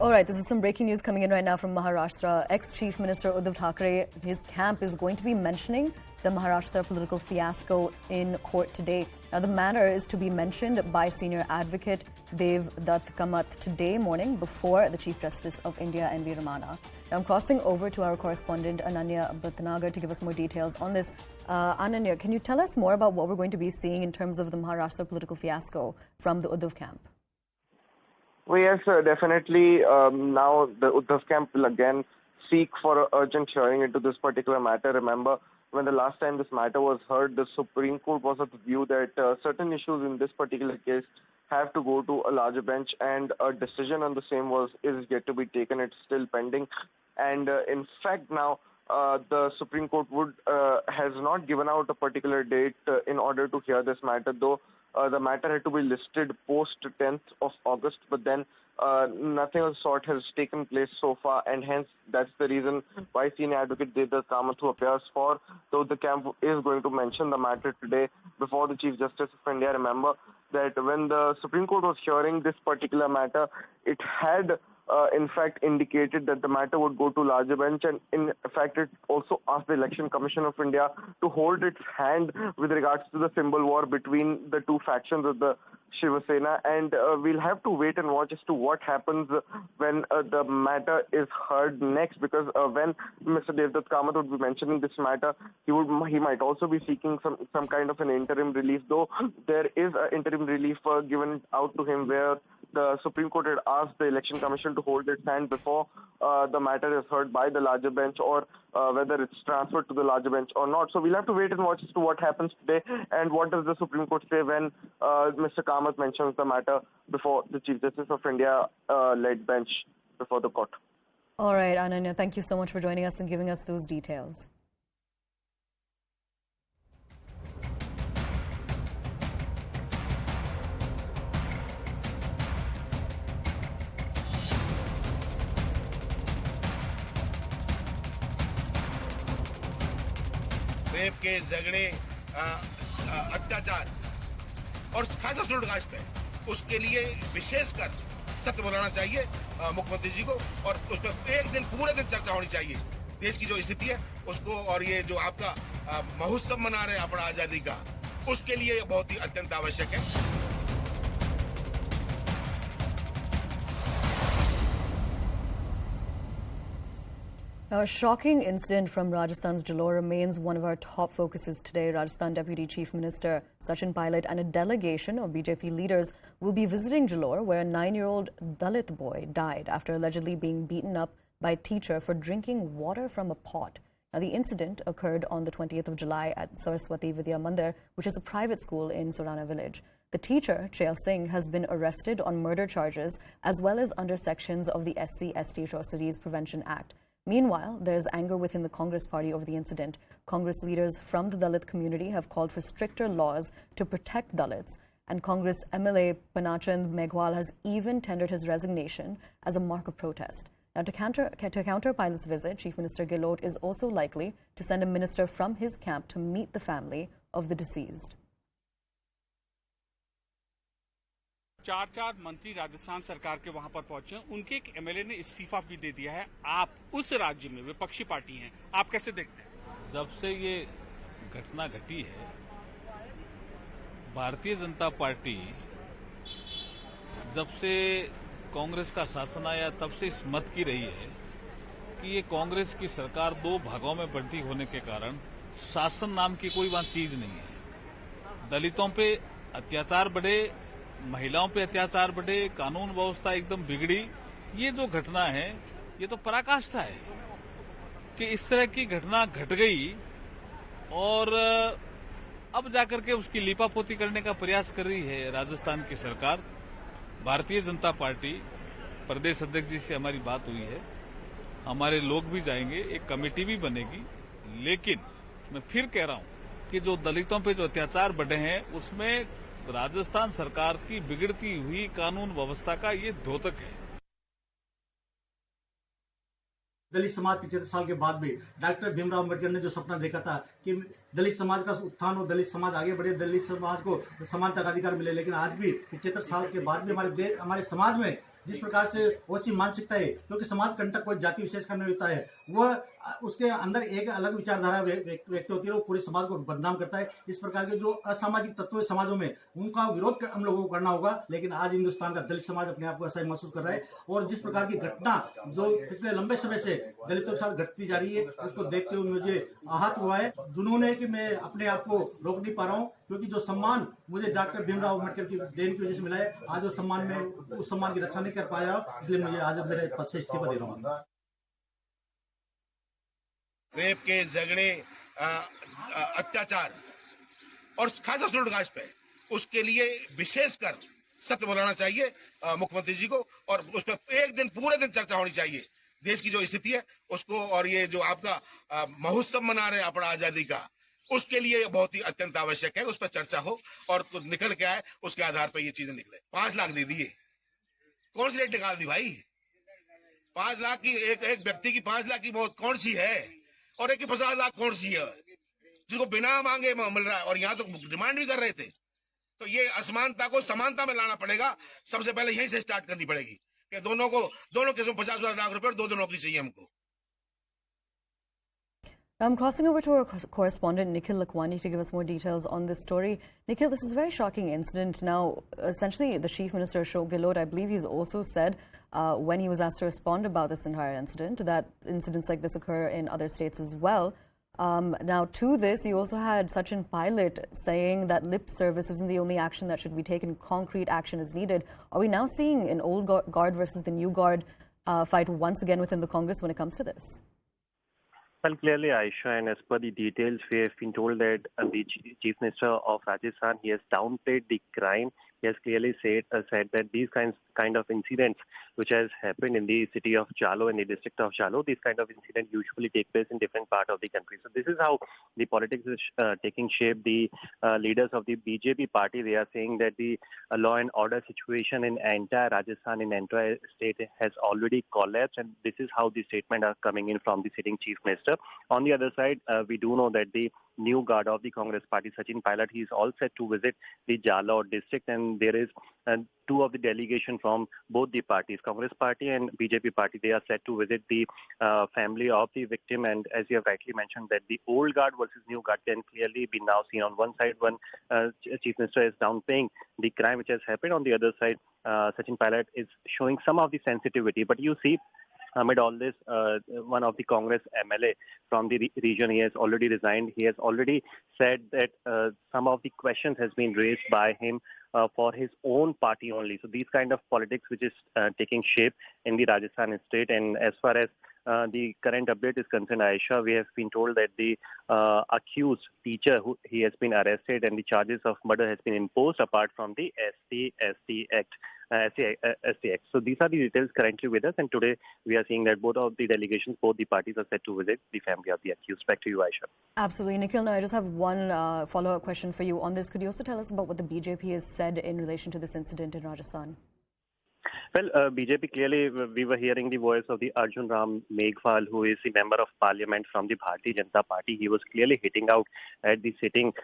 All right, this is some breaking news coming in right now from Maharashtra. Ex-Chief Minister Uddhav Thackeray, his camp is going to be mentioning the Maharashtra political fiasco in court today. Now, the matter is to be mentioned by senior advocate Eknath today morning before the Chief Justice of India, N.V. Ramana. Now, I'm crossing over to our correspondent Ananya Bhatnagar to give us more details on this. Ananya, can you tell us more about what we're going to be seeing in terms of the Maharashtra political fiasco from the Uddhav camp? Well, yes, definitely. Now the Uddhav camp will again seek for an urgent hearing into this particular matter. Remember, when the last time this matter was heard, the Supreme Court was of the view that certain issues in this particular case have to go to a larger bench, and a decision on the same is yet to be taken. It's still pending, and in fact now the Supreme Court has not given out a particular date in order to hear this matter, though. The matter had to be listed post 10th of August, but then nothing of the sort has taken place so far, and hence that's the reason why senior advocate Dalit, who appears for the camp, is going to mention the matter today before the Chief Justice of India. Remember that when the Supreme Court was hearing this particular matter, it had in fact indicated that the matter would go to larger bench, and in fact it also asked the Election Commission of India to hold its hand with regards to the symbol war between the two factions of the Sena, and we'll have to wait and watch as to what happens when the matter is heard next, because when Mr. Dalit would be mentioning this matter, he might also be seeking some kind of an interim relief, though there is an interim relief given out to him where the Supreme Court had asked the Election Commission to hold its hand before the matter is heard by the larger bench, or whether it's transferred to the larger bench or not. So we'll have to wait and watch as to what happens today, and what does the Supreme Court say when Mr. Kamath mentions the matter before the Chief Justice of India led bench before the court. All right, Ananya, thank you so much for joining us and giving us those details. Rape के झगड़े अत्याचार और खासा सुलटगाश पे उसके लिए विशेषकर सत्य बुलाना चाहिए मुख्यमंत्री जी को, और उस पर एक दिन पूरे दिन चर्चा होनी चाहिए देश की जो स्थिति है उसको, और ये जो आपका महोत्सव मना रहे हैं अपना आजादी का, उसके लिए बहुत ही अत्यंत आवश्यक है। Now, a shocking incident from Rajasthan's Jalore remains one of our top focuses today. Rajasthan Deputy Chief Minister Sachin Pilot and a delegation of BJP leaders will be visiting Jalore, where a 9-year-old Dalit boy died after allegedly being beaten up by a teacher for drinking water from a pot. Now, the incident occurred on the 20th of July at Saraswati Vidya Mandir, which is a private school in Surana village. The teacher, Chail Singh, has been arrested on murder charges as well as under sections of the SC/ST Atrocities Prevention Act. Meanwhile, there is anger within the Congress party over the incident. Congress leaders from the Dalit community have called for stricter laws to protect Dalits, and Congress MLA Panachand Meghwal has even tendered his resignation as a mark of protest. Now, to counter Pilot's visit, Chief Minister Gehlot is also likely to send a minister from his camp to meet the family of the deceased. 4 मंत्री राजस्थान सरकार के वहां पर पहुंचे, उनके एक MLA ने इस्तीफा भी दे दिया है। आप उस राज्य में विपक्षी पार्टी हैं, आप कैसे देखते हैं? जब से ये घटना घटी है, भारतीय जनता पार्टी जब से कांग्रेस का शासन आया तब से इस मत की रही है कि ये कांग्रेस की सरकार 2 भागों में बंटी होने के कारण शासन नाम की कोई वहां चीज नहीं है। दलितों पे अत्याचार बढ़े, महिलाओं पे अत्याचार बढ़े, कानून व्यवस्था एकदम बिगड़ी। ये जो घटना है ये तो पराकाष्ठा है कि इस तरह की घटना घट गई, और अब जाकर के उसकी लीपापोती करने का प्रयास कर रही है राजस्थान की सरकार। भारतीय जनता पार्टी प्रदेश अध्यक्ष जी से हमारी बात हुई है, हमारे लोग भी जाएंगे, एक कमेटी भी बनेगी, लेकिन मैं फिर कह रहा हूं कि जो दलितों पे जो अत्याचार बढ़े हैं उसमें राजस्थान सरकार की बिगड़ती हुई कानून व्यवस्था का ये द्योतक है। दलित समाज 75 साल के बाद भी डॉक्टर भीमराव अम्बेडकर ने जो सपना देखा था कि दलित समाज का उत्थान हो, दलित समाज आगे बढ़े, दलित समाज को समानता का अधिकार मिले। लेकिन आज भी 75 साल के बाद भी हमारे समाज में जिस प्रकार से वो चीज मानसिकता है, क्योंकि समाज कंटक कोई जाति विशेष का नहीं होता है, वह उसके अंदर एक अलग विचारधारा व्यक्त होती है, वो पूरे समाज को बदनाम करता है। इस प्रकार के जो असामाजिक तत्व है समाजों में, उनका विरोध हम लोगों को करना होगा। लेकिन आज हिंदुस्तान का दलित समाज अपने आप को असहाय महसूस कर रहा है, और जिस प्रकार की घटना जो पिछले लंबे समय से दलितों के साथ घटती जा रही है, उसको देखते हुए मुझे आहत हुआ है। जुनून है कि मैं अपने आप को रोक नहीं पा रहा हूँ, क्योंकि जो सम्मान मुझे डॉक्टर भीमराव अम्बेडकर की देन की वजह से मिला है, आज वो सम्मान में उस सम्मान की रक्षा नहीं कर पाया, इसलिए मुझे आज मेरे पद से इस्तीफा दे रहा हूँ। रेप के झगड़े, अत्याचार और खासा स्टूडेंट पे, उसके लिए विशेषकर सत्य बोलाना चाहिए मुख्यमंत्री जी को, और उस पर एक दिन पूरे दिन चर्चा होनी चाहिए। देश की जो स्थिति है उसको, और ये जो आपका महोत्सव मना रहे अपना आजादी का, उसके लिए बहुत ही अत्यंत आवश्यक है उस पर चर्चा हो, और कुछ निकल के आए, उसके आधार पर ये चीजें निकले। 5 लाख दे दिए, कौन सी रेट निकाल दी भाई? 5 लाख की एक व्यक्ति की 5 लाख की मौत कौन सी है, और एक की 50 लाख कौन सी है, जिसको बिना मांगे मिल रहा है, और यहाँ तो डिमांड भी कर रहे थे। तो ये असमानता को समानता में लाना पड़ेगा। सबसे पहले यहीं से स्टार्ट करनी पड़ेगी कि दोनों केसों 50 लाख रुपए और 2 नौकरी चाहिए हमको। I'm crossing over to our correspondent Nikhil Lakwani to give us more details on this story. Nikhil, this is a very shocking incident. Now, essentially, the Chief Minister, Ashok Gehlot, I believe he's also said when he was asked to respond about this entire incident, that incidents like this occur in other states as well. Now, to this, you also had Sachin Pilot saying that lip service isn't the only action that should be taken. Concrete action is needed. Are we now seeing an old guard versus the new guard fight once again within the Congress when it comes to this? Well, clearly, Aisha, and as per the details, we have been told that the Chief Minister of Rajasthan, he has downplayed the crime. He has clearly said that these kind of incidents which has happened in the city of Jalo, in the district of Jalo, these kind of incidents usually take place in different parts of the country. So this is how the politics is taking shape. The leaders of the BJP party, they are saying that the law and order situation in entire Rajasthan, in entire state, has already collapsed, and this is how the statement are coming in from the sitting Chief Minister. On the other side, we do know that the new guard of the Congress party, Sachin Pilot, he is all set to visit the Jalore district, and there is 2 of the delegation from both the parties, Congress party and BJP party. They are set to visit the family of the victim, and as you have rightly mentioned, that the old guard versus new guard can clearly be now seen. On one side, one Chief Minister is downplaying the crime which has happened. On the other side, Sachin Pilot is showing some of the sensitivity. But you see, amid all this, one of the Congress MLA from the region, he has already resigned. He has already said that some of the questions has been raised by him for his own party only. So these kind of politics which is taking shape in the Rajasthan state. And as far as the current update is concerned, Aisha, we have been told that the accused teacher, he has been arrested, and the charges of murder has been imposed apart from the ST Act. So these are the details currently with us, and today we are seeing that both of the delegations, both the parties are set to visit the family of the accused. Back to you, Aisha. Absolutely. Nikhil, now I just have one follow-up question for you on this. Could you also tell us about what the BJP has said in relation to this incident in Rajasthan? Well, BJP, clearly, we were hearing the voice of the Arjun Ram Meghwal, who is the member of parliament from the Bharatiya Janata Party. He was clearly hitting out at the sitting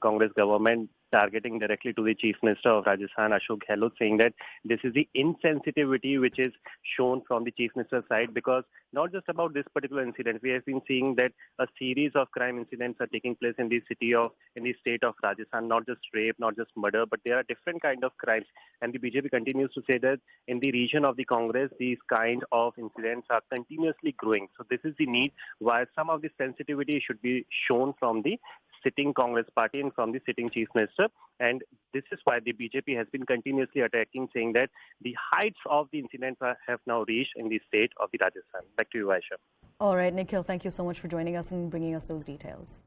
Congress government, targeting directly to the Chief Minister of Rajasthan, Ashok Gehlot, saying that this is the insensitivity which is shown from the Chief Minister's side, because not just about this particular incident, we have been seeing that a series of crime incidents are taking place in the state of Rajasthan, not just rape, not just murder, but there are different kind of crimes. And the BJP continues to say that in the region of the Congress, these kind of incidents are continuously growing. So this is the need why some of the sensitivity should be shown from the sitting Congress party and from the sitting Chief Minister. And this is why the BJP has been continuously attacking, saying that the heights of the incidents have now reached in the state of the Rajasthan. Back to you, Aisha. All right, Nikhil, thank you so much for joining us and bringing us those details.